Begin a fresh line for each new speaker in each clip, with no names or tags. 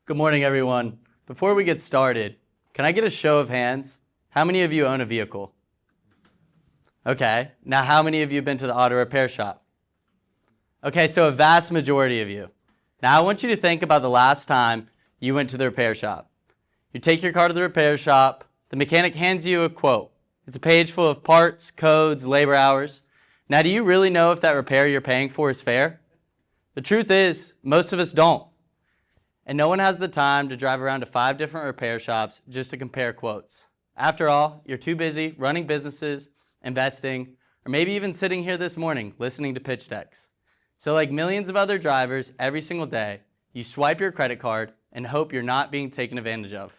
Good morning, everyone. Before we get started, can I get a show of hands? How many of you own a vehicle? Okay, now how many of you have been to the auto repair shop? Okay, so a vast majority of you. Now I want you to think about the last time you went to the repair shop. You take your car to the repair shop, the mechanic hands you a quote. It's a page full of parts, codes, labor hours. Now do you really know if that repair you're paying for is fair? The truth is, most of us don't. And no one has the time to drive around to 5 different repair shops just to compare quotes. After all, you're too busy running businesses, investing, or maybe even sitting here this morning listening to pitch decks. So like millions of other drivers every single day, you swipe your credit card and hope you're not being taken advantage of.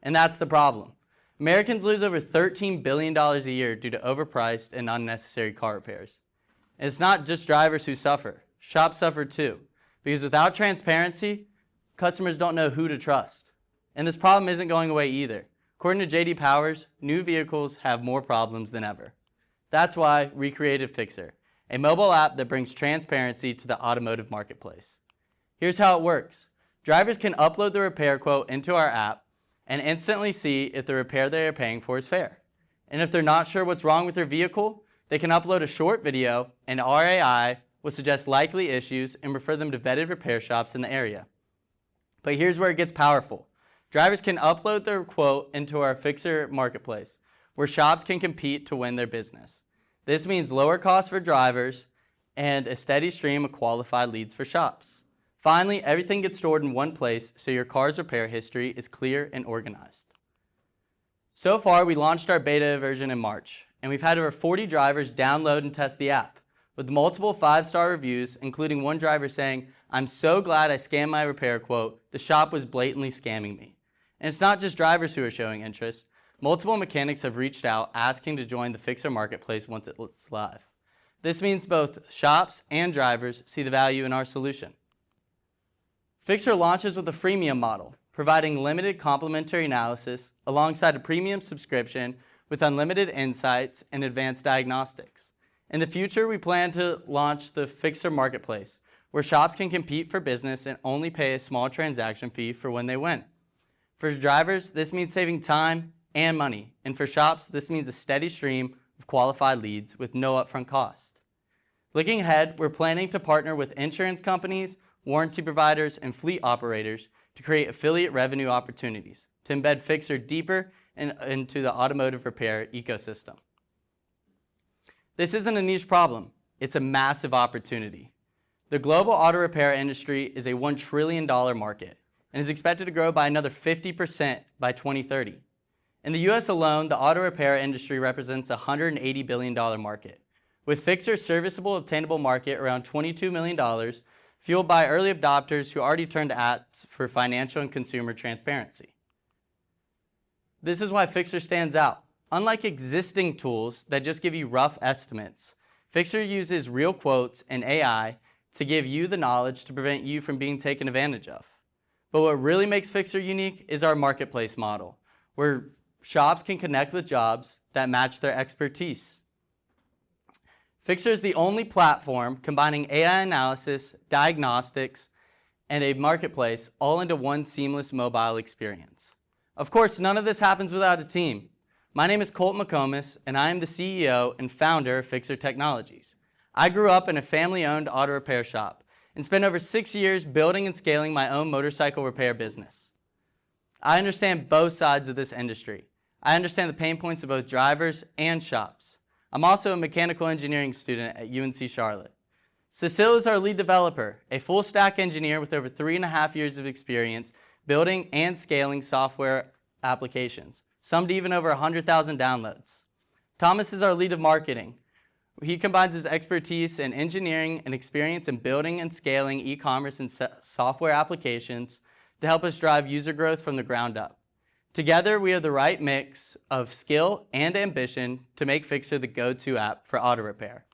And that's the problem. Americans lose over $13 billion a year due to overpriced and unnecessary car repairs. And it's not just drivers who suffer. Shops suffer too, because without transparency, customers don't know who to trust. And this problem isn't going away either. According to J.D. Powers, new vehicles have more problems than ever. That's why we created FIXXR, a mobile app that brings transparency to the automotive marketplace. Here's how it works. Drivers can upload the repair quote into our app and instantly see if the repair they are paying for is fair. And if they're not sure what's wrong with their vehicle, they can upload a short video and our AI will suggest likely issues and refer them to vetted repair shops in the area. But here's where it gets powerful. Drivers can upload their quote into our FIXXR marketplace, where shops can compete to win their business. This means lower costs for drivers and a steady stream of qualified leads for shops. Finally, everything gets stored in one place so your car's repair history is clear and organized. So far, we launched our beta version in March, and we've had over 40 drivers download and test the app, with multiple 5-star reviews, including one driver saying, "I'm so glad I scanned my repair quote. The shop was blatantly scamming me." And it's not just drivers who are showing interest. Multiple mechanics have reached out asking to join the FIXXR marketplace once it's live. This means both shops and drivers see the value in our solution. FIXXR launches with a freemium model, providing limited complimentary analysis alongside a premium subscription with unlimited insights and advanced diagnostics. In the future, we plan to launch the FIXXR marketplace, where shops can compete for business and only pay a small transaction fee for when they win. For drivers, this means saving time and money. And for shops, this means a steady stream of qualified leads with no upfront cost. Looking ahead, we're planning to partner with insurance companies, warranty providers, and fleet operators to create affiliate revenue opportunities to embed FIXXR deeper into the automotive repair ecosystem. This isn't a niche problem, it's a massive opportunity. The global auto repair industry is a $1 trillion market and is expected to grow by another 50% by 2030. In the US alone, the auto repair industry represents a $180 billion market, with FIXXR's serviceable obtainable market around $22 million, fueled by early adopters who already turned to apps for financial and consumer transparency. This is why FIXXR stands out. Unlike existing tools that just give you rough estimates, FIXXR uses real quotes and AI to give you the knowledge to prevent you from being taken advantage of. But what really makes FIXXR unique is our marketplace model, where shops can connect with jobs that match their expertise. FIXXR is the only platform combining AI analysis, diagnostics, and a marketplace all into one seamless mobile experience. Of course, none of this happens without a team. My name is Colt McComas, and I am the CEO and founder of FIXXR Technologies. I grew up in a family-owned auto repair shop and spent over 6 years building and scaling my own motorcycle repair business. I understand both sides of this industry. I understand the pain points of both drivers and shops. I'm also a mechanical engineering student at UNC Charlotte. Cecile is our lead developer, a full-stack engineer with over 3.5 years of experience building and scaling software applications, some to even over 100,000 downloads. Thomas is our lead of marketing. He combines his expertise in engineering and experience in building and scaling e-commerce and software applications to help us drive user growth from the ground up. Together, we have the right mix of skill and ambition to make FIXXR the go-to app for auto repair.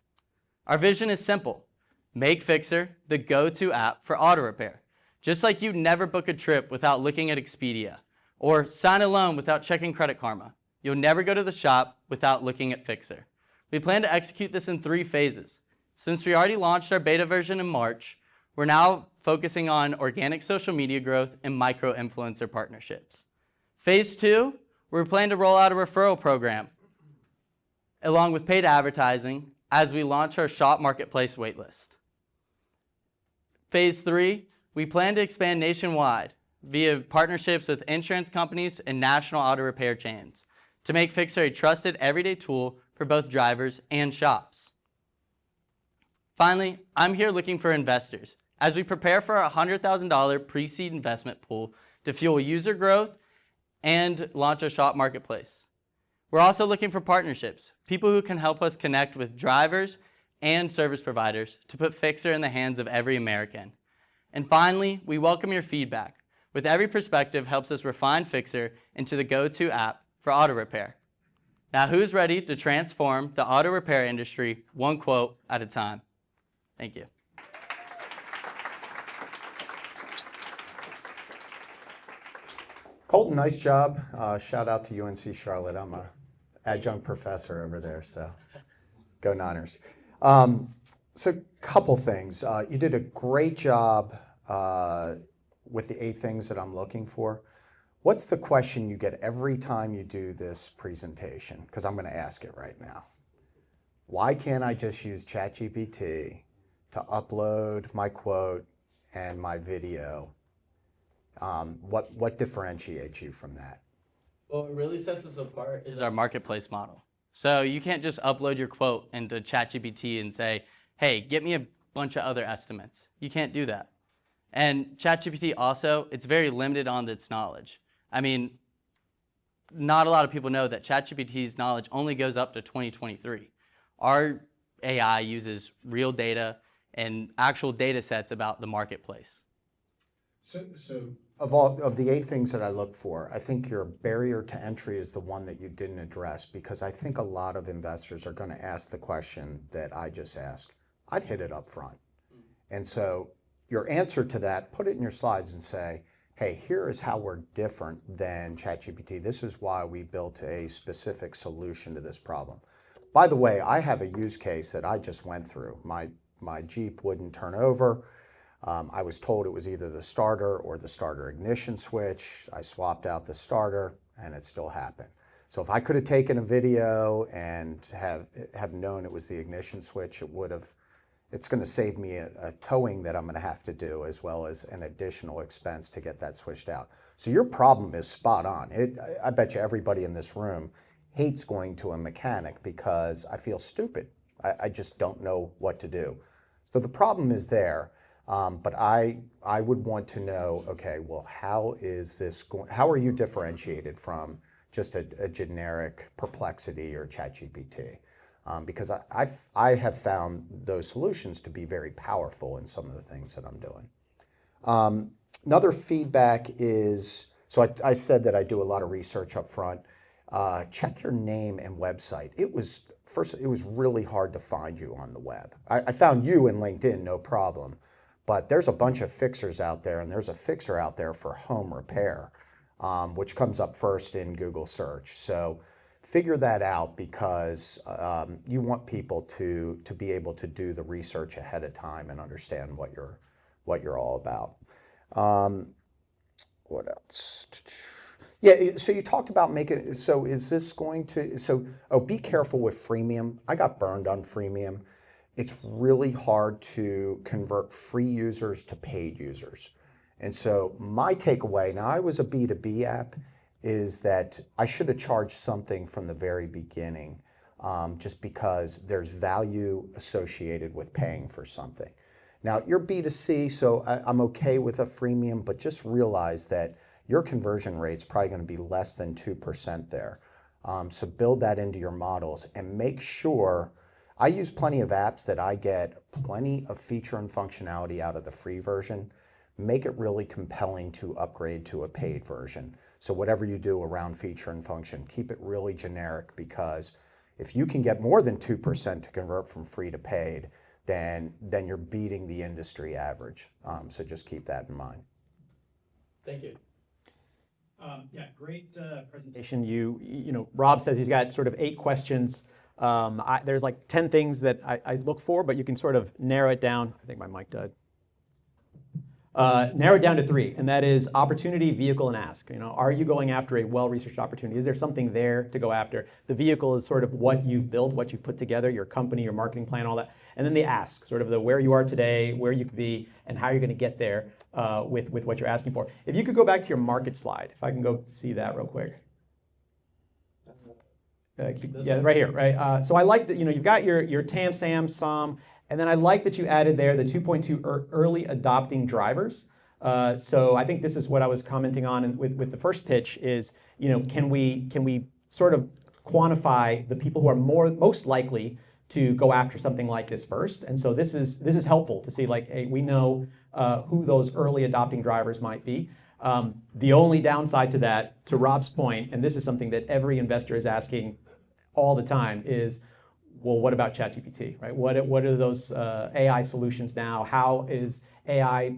Our vision is simple. Make FIXXR the go-to app for auto repair. Just like you never book a trip without looking at Expedia, or sign a loan without checking Credit Karma, you'll never go to the shop without looking at FIXXR. We plan to execute this in 3 phases. Since we already launched our beta version in March, We're now focusing on organic social media growth and micro-influencer partnerships. Phase 2, we plan to roll out a referral program along with paid advertising as we launch our shop marketplace waitlist. Phase 3, we plan to expand nationwide via partnerships with insurance companies and national auto repair chains to make FIXXR a trusted everyday tool for both drivers and shops. Finally, I'm here looking for investors as we prepare for a $100,000 pre-seed investment pool to fuel user growth and launch a shop marketplace. We're also looking for partnerships, people who can help us connect with drivers and service providers to put FIXXR in the hands of every American. And finally, we welcome your feedback. With every perspective helps us refine FIXXR into the go-to app for auto repair. Now, who's ready to transform the auto repair industry one quote at a time? Thank you.
Colton, nice job. Shout out to UNC Charlotte. I'm an adjunct professor over there, so go Niners. So couple things. You did a great job with the 8 things that I'm looking for. What's the question you get every time you do this presentation? Because I'm going to ask it right now. Why can't I just use ChatGPT to upload my quote and my video? What differentiates you from that?
Well, what really sets us apart is our marketplace model. So you can't just upload your quote into ChatGPT and say, hey, get me a bunch of other estimates. You can't do that. And ChatGPT also, it's very limited on its knowledge. I mean, not a lot of people know that ChatGPT's knowledge only goes up to 2023. Our AI uses real data and actual data sets about the marketplace.
So of the 8 things that I look for, I think your barrier to entry is the one that you didn't address, because I think a lot of investors are going to ask the question that I just asked. I'd hit it up front. And so your answer to that, put it in your slides and say, hey, here is how we're different than ChatGPT. This is why we built a specific solution to this problem. By the way, I have a use case that I just went through. My Jeep wouldn't turn over. I was told it was either the starter or the starter ignition switch. I swapped out the starter and it still happened. So if I could have taken a video and have known it was the ignition switch, it's going to save me a towing that I'm going to have to do, as well as an additional expense to get that switched out. So your problem is spot on. I bet you everybody in this room hates going to a mechanic because I feel stupid. I just don't know what to do. So the problem is there. But I would want to know, okay, well, how are you differentiated from just a generic Perplexity or ChatGPT? Because I have found those solutions to be very powerful in some of the things that I'm doing. Another feedback is, so I said that I do a lot of research up front. Check your name and website. It was really hard to find you on the web. I found you in LinkedIn, no problem. But there's a bunch of FIXXRs out there, and there's a FIXXR out there for home repair, which comes up first in Google search. So figure that out, because you want people to be able to do the research ahead of time and understand what you're all about. What else? Yeah, so you talked about making, so is this going to, be careful with freemium. I got burned on freemium. It's really hard to convert free users to paid users. And so my takeaway, now I was a B2B app, is that I should have charged something from the very beginning, just because there's value associated with paying for something. Now you're B2C, so I'm okay with a freemium, but just realize that your conversion rate's probably going to be less than 2% there. So build that into your models and make sure. I use plenty of apps that I get plenty of feature and functionality out of the free version. Make it really compelling to upgrade to a paid version. So whatever you do around feature and function, keep it really generic, because if you can get more than 2% to convert from free to paid, then you're beating the industry average. So just keep that in mind.
Thank you.
Yeah, great presentation. Rob says he's got sort of 8 questions. There's like 10 things that I look for, but you can sort of narrow it down. I think my mic died. narrowed down to 3, and that is opportunity, vehicle, and ask. Are you going after a well-researched opportunity? Is there something there to go after? The vehicle is sort of what you've built, what you've put together, your company, your marketing plan, all that. And then the ask, sort of the where you are today, where you could be, and how you're going to get there with what you're asking for. If you could go back to your market slide, if I can go see that real quick. Yeah, right here, right? So I like that, you've got your TAM, SAM, SOM, and then I like that you added there the 2.2 early adopting drivers. So I think this is what I was commenting on with the first pitch is, can we sort of quantify the people who are most likely to go after something like this first? And so this is helpful to see, like, hey, we know who those early adopting drivers might be. The only downside to that, to Rob's point, and this is something that every investor is asking all the time, is, well, what about ChatGPT, right? What are those AI solutions now? How is AI,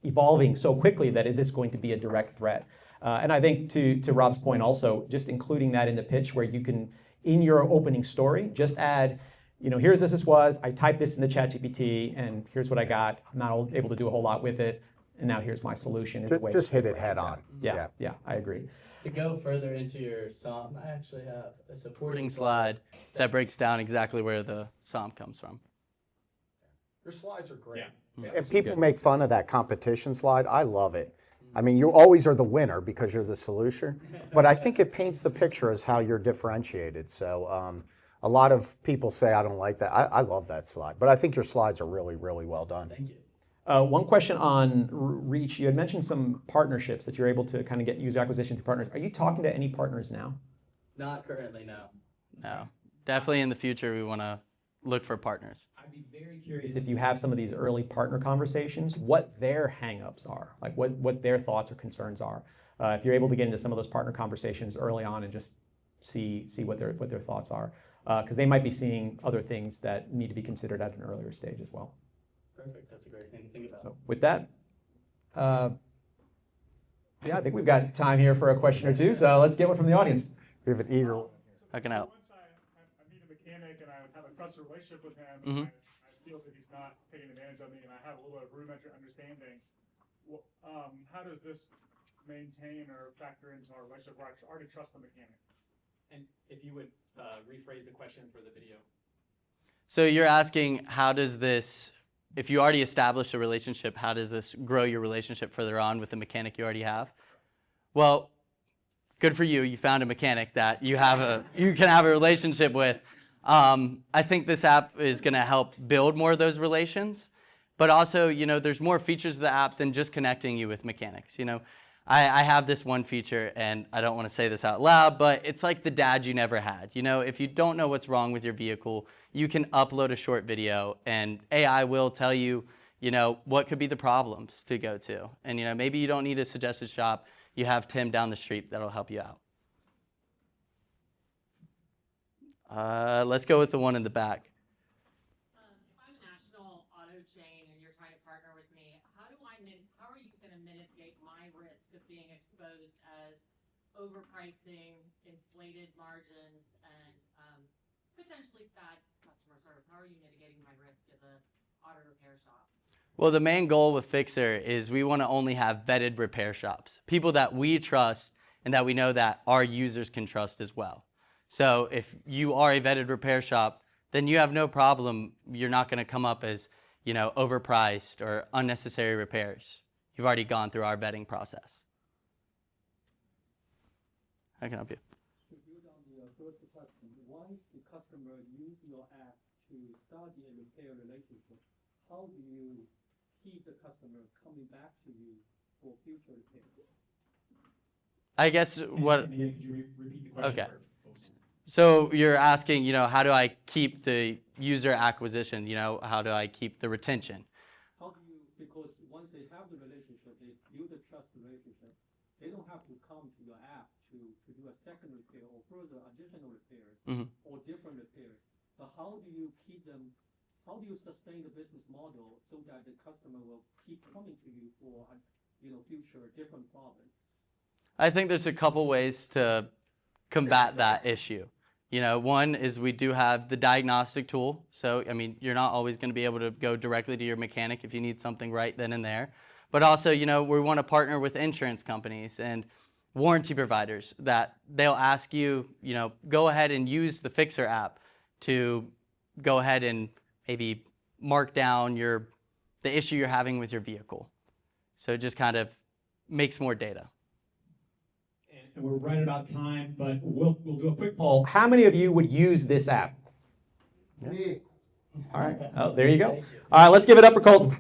evolving so quickly that is this going to be a direct threat? And I think to Rob's point also, just including that in the pitch where you can, in your opening story, just add, here's this was, I typed this into ChatGPT and here's what I got. I'm not able to do a whole lot with it. And now here's my solution.
Just hit it head on.
Yeah, I agree.
To go further into your SOM, I actually have a supporting slide that breaks down exactly where the SOM comes from.
Your slides are great.
Yeah.
And people make fun of that competition slide. I love it. I mean, you always are the winner because you're the solution, but I think it paints the picture as how you're differentiated. So a lot of people say, I don't like that. I love that slide, but I think your slides are really, really well done.
Thank you.
One question on reach. You had mentioned some partnerships that you're able to kind of get user acquisition through partners. Are you talking to any partners now?
Not currently, no. No. Definitely in the future, we want to look for partners.
I'd be very curious if you have some of these early partner conversations, what their hangups are, like what their thoughts or concerns are. If you're able to get into some of those partner conversations early on and just see what their thoughts are, because they might be seeing other things that need to be considered at an earlier stage as well.
Perfect. That's a great thing to think about.
So with that, I think we've got time here for a question or two. So let's get one from the audience.
We have an eager.
I can help.
Once I meet a mechanic and I have a trusted relationship with him,
Mhm.
and I feel that he's not taking advantage of me, and I have a little bit of rudimentary understanding. How does this maintain or factor into our relationship where I already trust the mechanic?
And if you would rephrase the question for the video.
So you're asking, how does this, if you already established a relationship, how does this grow your relationship further on with the mechanic you already have? Well, good for you. You found a mechanic that you can have a relationship with. I think this app is going to help build more of those relations, but also, there's more features of the app than just connecting you with mechanics. I have this one feature, and I don't want to say this out loud, but it's like the dad you never had. If you don't know what's wrong with your vehicle, you can upload a short video, and AI will tell you, what could be the problems to go to. And, maybe you don't need a suggested shop. You have Tim down the street that'll help you out. Let's go with the one in the back.
If I'm a national auto chain and you're trying to partner with me, how are you going to mitigate my risk of being exposed as overpricing, inflated margins, and potentially bad customer service? How are you mitigating my risk as an auto repair shop?
Well, the main goal with FIXXR is we want to only have vetted repair shops, people that we trust and that we know that our users can trust as well. So if you are a vetted repair shop, then you have no problem. You're not going to come up as, overpriced or unnecessary repairs. You've already gone through our vetting process. I can help you.
To build on the first question, once the customer use your app to start the repair relationship, how do you keep the customer coming back to you for future repair?
I guess what.
Could you repeat the question?
Okay. So you're asking, how do I keep the user acquisition? How do I keep the retention?
How do you, because once they have the relationship, they build a trust relationship, they don't have to come to your app to do a second repair or further additional repairs or different repairs. But how do you keep them, how do you sustain the business model so that the customer will keep coming to you for, future different problems?
I think there's a couple ways to combat that issue. You know, one is we do have the diagnostic tool. So, I mean, you're not always going to be able to go directly to your mechanic if you need something right then and there. But also, you know, we want to partner with insurance companies and warranty providers that they'll ask you, you know, go ahead and use the FIXXR app to go ahead and maybe mark down the issue you're having with your vehicle. So it just kind of makes more data.
And we're right about time, but we'll do a quick poll. How many of you would use this app?
Yeah.
All right. Oh, there you go. All right, let's give it up for Colton.